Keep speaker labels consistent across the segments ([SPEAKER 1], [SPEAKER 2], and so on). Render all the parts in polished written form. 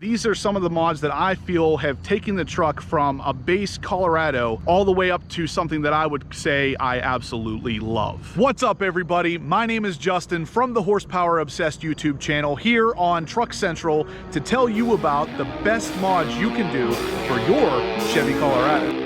[SPEAKER 1] These are some of the mods that I feel have taken the truck from a base Colorado all the way up to something that I would say I absolutely love. What's up, everybody? My name is Justin from the Horsepower Obsessed YouTube channel here on Truck Central to tell you about the best mods you can do for your Chevy Colorado.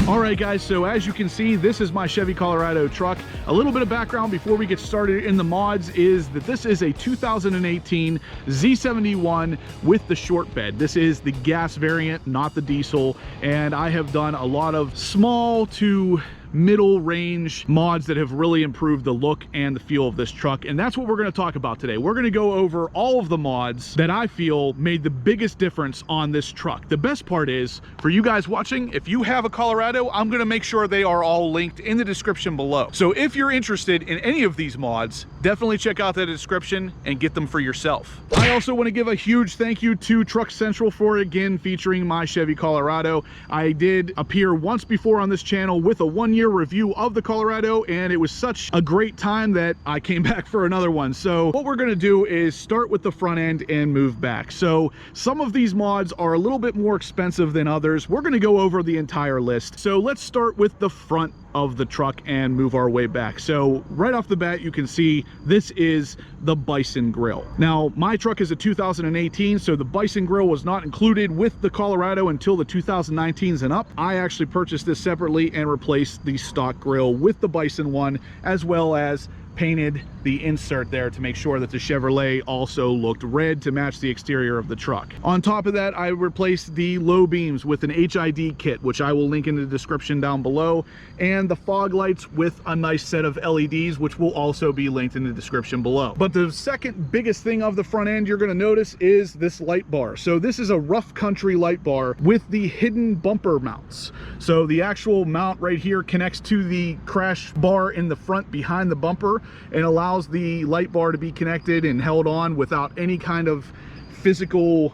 [SPEAKER 1] Alright guys, so as you can see, this is my Chevy Colorado truck. A little bit of background before we get started in the mods is that this is a 2018 Z71 with the short bed. This is the gas variant, not the diesel, and I have done a lot of small to middle range mods that have really improved the look and the feel of this truck, and that's what we're going to talk about today. We're going to go over all of the mods that I feel made the biggest difference on this truck. The best part is, for you guys watching, if you have a Colorado, I'm going to make sure they are all linked in the description below. So if you're interested in any of these mods, definitely check out the description and get them for yourself. I also want to give a huge thank you to Truck Central for again featuring my Chevy Colorado. I did appear once before on this channel with a 1-year review of the Colorado, and it was such a great time that I came back for another one. So what we're going to do is start with the front end and move back. So some of these mods are a little bit more expensive than others. We're going to go over the entire list. So let's start with the front of the truck and move our way back. So right off the bat, you can see this is the Bison grill. Now my truck is a 2018, so the Bison grill was not included with the Colorado until the 2019s and up. I actually purchased this separately and replaced the stock grill with the Bison one, as well as painted the insert there to make sure that the Chevrolet also looked red to match the exterior of the truck. On top of that, I replaced the low beams with an HID kit, which I will link in the description down below, and the fog lights with a nice set of LEDs, which will also be linked in the description below. But the second biggest thing of the front end you're going to notice is this light bar. So this is a rough country light bar with the hidden bumper mounts. So the actual mount right here connects to the crash bar in the front behind the bumper and allows the light bar to be connected and held on without any kind of physical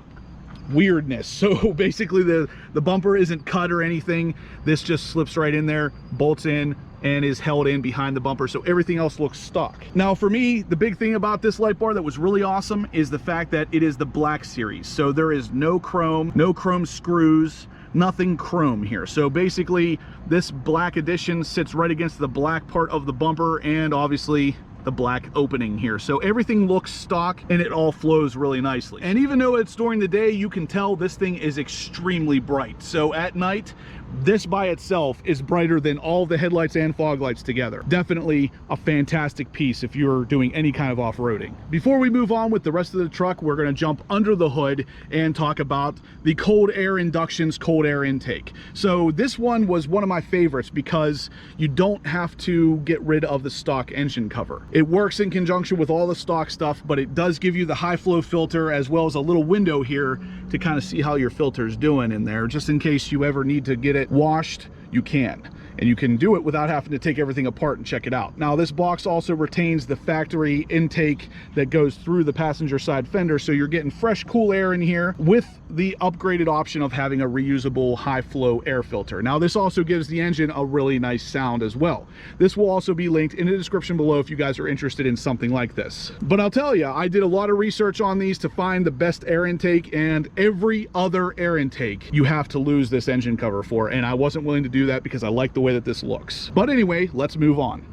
[SPEAKER 1] weirdness. So basically the bumper isn't cut or anything. This just slips right in there, bolts in, and is held in behind the bumper, so everything else looks stock. Now for me, the big thing about this light bar that was really awesome is the fact that it is the black series. So there is no chrome screws, nothing chrome here. So basically this black edition sits right against the black part of the bumper and obviously the black opening here. So everything looks stock and it all flows really nicely. And even though it's during the day, you can tell this thing is extremely bright. So at night, this by itself is brighter than all the headlights and fog lights together. Definitely a fantastic piece if you're doing any kind of off-roading. Before we move on with the rest of the truck, we're going to jump under the hood and talk about the cold air inductions, cold air intake. So this one was one of my favorites because you don't have to get rid of the stock engine cover. It works in conjunction with all the stock stuff, but it does give you the high flow filter as well as a little window here to kind of see how your filter's doing in there, just in case you ever need to get it washed. You can, and you can do it without having to take everything apart and check it out. Now this box also retains the factory intake that goes through the passenger side fender, so you're getting fresh cool air in here with the upgraded option of having a reusable high flow air filter. Now this also gives the engine a really nice sound as well. This will also be linked in the description below if you guys are interested in something like this. But I'll tell you, I did a lot of research on these to find the best air intake, and every other air intake you have to lose this engine cover for, and I wasn't willing to do that because I like the way that this looks. But anyway, let's move on.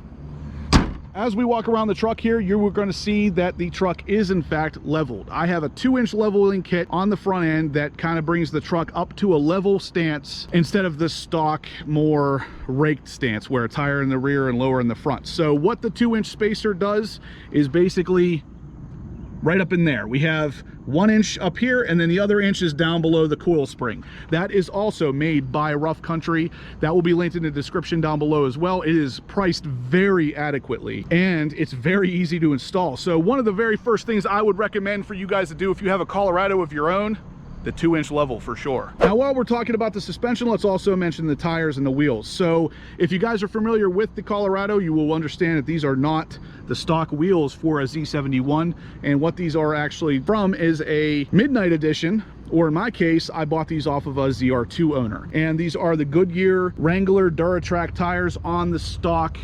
[SPEAKER 1] As we walk around the truck here, you're going to see that the truck is in fact leveled. I have a 2-inch leveling kit on the front end that kind of brings the truck up to a level stance instead of the stock, more raked stance where it's higher in the rear and lower in the front. So what the 2-inch spacer does is basically right up in there. We have 1 inch up here, and then the other inch is down below the coil spring. That is also made by Rough Country. That will be linked in the description down below as well. It is priced very adequately, and it's very easy to install. So one of the very first things I would recommend for you guys to do if you have a Colorado of your own the 2-inch level for sure. Now, while we're talking about the suspension, let's also mention the tires and the wheels. So if you guys are familiar with the Colorado, you will understand that these are not the stock wheels for a Z71, and what these are actually from is a Midnight Edition, or in my case, I bought these off of a ZR2 owner. And these are the Goodyear Wrangler Duratrack tires on the stock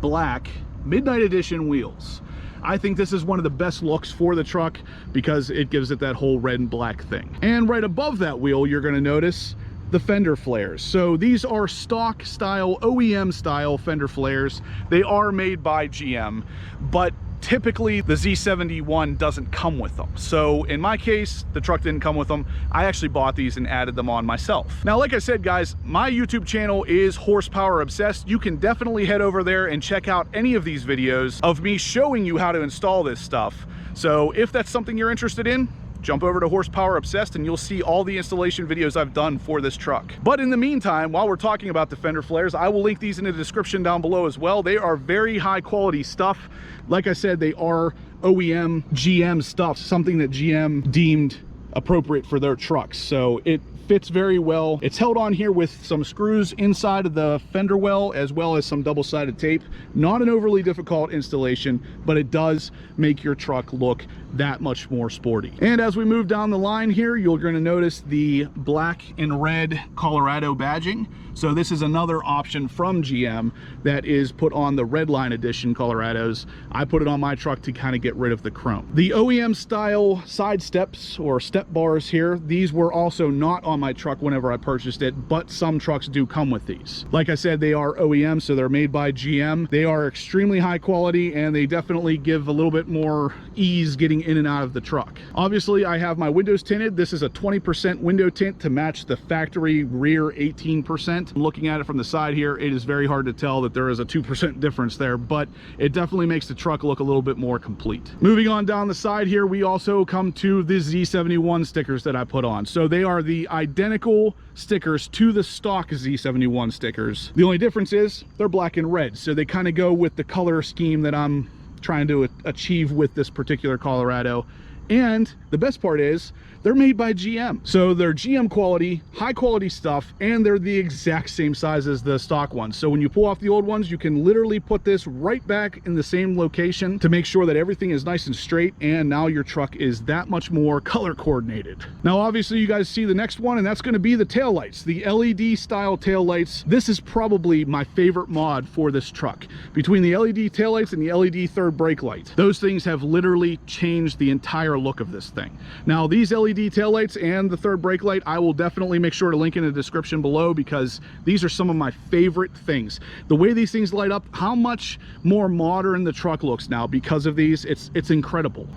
[SPEAKER 1] black Midnight Edition wheels. I think this is one of the best looks for the truck because it gives it that whole red and black thing. And right above that wheel, you're going to notice the fender flares. So these are stock style, OEM style fender flares. They are made by GM, but typically the Z71 doesn't come with them. So in my case, the truck didn't come with them. I actually bought these and added them on myself. Now, like I said, guys, my YouTube channel is Horsepower Obsessed. You can definitely head over there and check out any of these videos of me showing you how to install this stuff. So if that's something you're interested in, jump over to Horsepower Obsessed and you'll see all the installation videos I've done for this truck. But in the meantime, while we're talking about the fender flares, I will link these in the description down below as well. They are very high quality stuff. Like I said, they are OEM GM stuff, something that GM deemed appropriate for their trucks. So it fits very well. It's held on here with some screws inside of the fender well, as well as some double-sided tape. Not an overly difficult installation, but it does make your truck look that much more sporty. And as we move down the line here, you're going to notice the black and red Colorado badging. So this is another option from GM that is put on the Redline Edition Colorados. I put it on my truck to kind of get rid of the chrome. The OEM style side steps or step bars here, these were also not on my truck whenever I purchased it, but some trucks do come with these. Like I said, they are OEM, so they're made by GM. They are extremely high quality, and they definitely give a little bit more ease getting in and out of the truck. Obviously, I have my windows tinted. This is a 20% window tint to match the factory rear 18%. Looking at it from the side here, it is very hard to tell that there is a 2% difference there, but it definitely makes the truck look a little bit more complete. Moving on down the side here, we also come to the Z71 stickers that I put on. So they are the identical stickers to the stock Z71 stickers. The only difference is they're black and red, so they kind of go with the color scheme that I'm trying to achieve with this particular Colorado. And the best part is they're made by GM. So they're GM quality, high quality stuff, and they're the exact same size as the stock ones. So when you pull off the old ones, you can literally put this right back in the same location to make sure that everything is nice and straight, and now your truck is that much more color coordinated. Now, obviously you guys see the next one, and that's gonna be the taillights, the LED style taillights. This is probably my favorite mod for this truck. Between the LED taillights and the LED third brake light, those things have literally changed the entire look of this thing. Now, these LED taillights and the third brake light, I will definitely make sure to link in the description below, because these are some of my favorite things. The way these things light up, how much more modern the truck looks now because of these, it's incredible.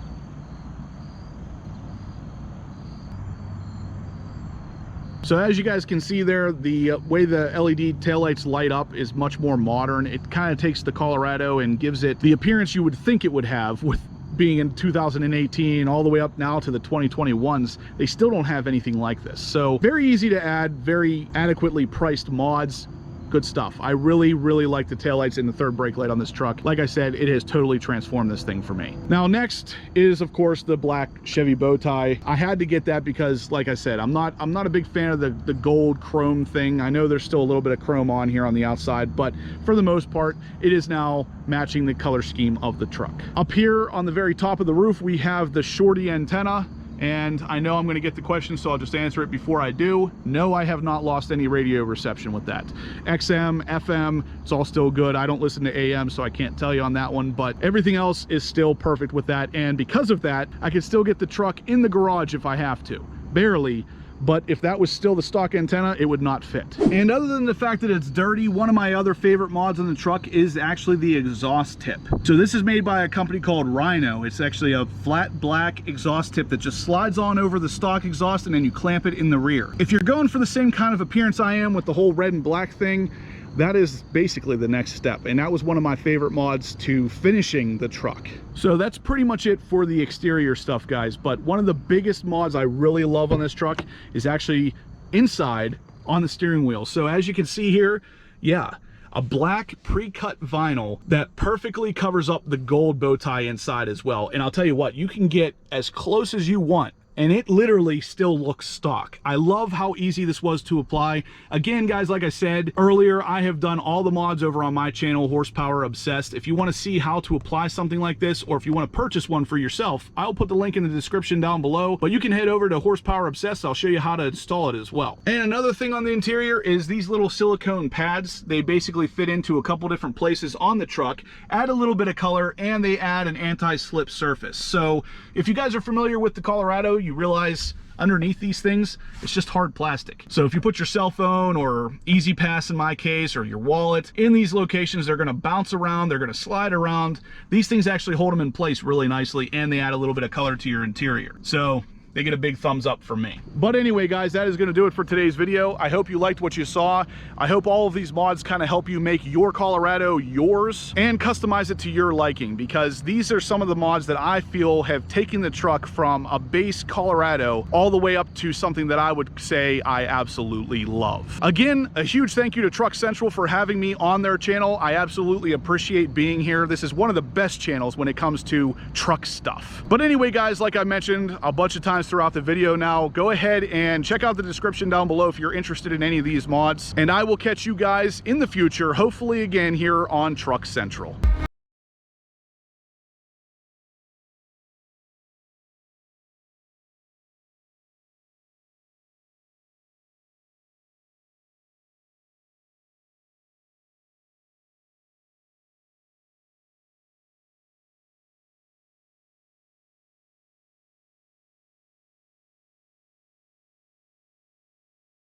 [SPEAKER 1] So as you guys can see there, the way the LED taillights light up is much more modern. It kind of takes the Colorado and gives it the appearance you would think it would have with being in 2018 all the way up now to the 2021s. They still don't have anything like this. So very easy to add, very adequately priced mods. Good stuff. I really like the taillights and the third brake light on this truck. Like I said, it has totally transformed this thing for me. Now, next is, of course, the black Chevy bow tie. I had to get that because, like I said, I'm not a big fan of the gold chrome thing. I know there's still a little bit of chrome on here on the outside, but for the most part, it is now matching the color scheme of the truck. Up here on the very top of the roof, we have the shorty antenna. And I know I'm going to get the question, so I'll just answer it before I do. No, I have not lost any radio reception with that. XM, FM, it's all still good. I don't listen to AM, so I can't tell you on that one, but everything else is still perfect with that. And because of that, I can still get the truck in the garage if I have to. Barely. But if that was still the stock antenna, it would not fit. And other than the fact that it's dirty, one of my other favorite mods on the truck is actually the exhaust tip. So this is made by a company called Rhino. It's actually a flat black exhaust tip that just slides on over the stock exhaust, and then you clamp it in the rear. If you're going for the same kind of appearance I am with the whole red and black thing, that is basically the next step, and that was one of my favorite mods to finishing the truck. So that's pretty much it for the exterior stuff, guys. But one of the biggest mods I really love on this truck is actually inside on the steering wheel. So as you can see here, yeah, a black pre-cut vinyl that perfectly covers up the gold bow tie inside as well. And I'll tell you what, you can get as close as you want and it literally still looks stock. I love how easy this was to apply. Again, guys, like I said earlier, I have done all the mods over on my channel, Horsepower Obsessed. If you want to see how to apply something like this, or if you want to purchase one for yourself, I'll put the link in the description down below, but you can head over to Horsepower Obsessed. I'll show you how to install it as well. And another thing on the interior is these little silicone pads. They basically fit into a couple different places on the truck, add a little bit of color, and they add an anti-slip surface. So if you guys are familiar with the Colorado, you realize underneath these things, it's just hard plastic. So if you put your cell phone, or Easy Pass in my case, or your wallet in these locations, they're gonna bounce around, they're gonna slide around. These things actually hold them in place really nicely, and they add a little bit of color to your interior. So they get a big thumbs up from me. But anyway, guys, that is going to do it for today's video. I hope you liked what you saw. I hope all of these mods kind of help you make your Colorado yours and customize it to your liking, because these are some of the mods that I feel have taken the truck from a base Colorado all the way up to something that I would say I absolutely love. Again, a huge thank you to Truck Central for having me on their channel. I absolutely appreciate being here. This is one of the best channels when it comes to truck stuff. But anyway, guys, like I mentioned a bunch of times throughout the video now, go ahead and check out the description down below if you're interested in any of these mods, and I will catch you guys in the future, hopefully again here on Truck Central.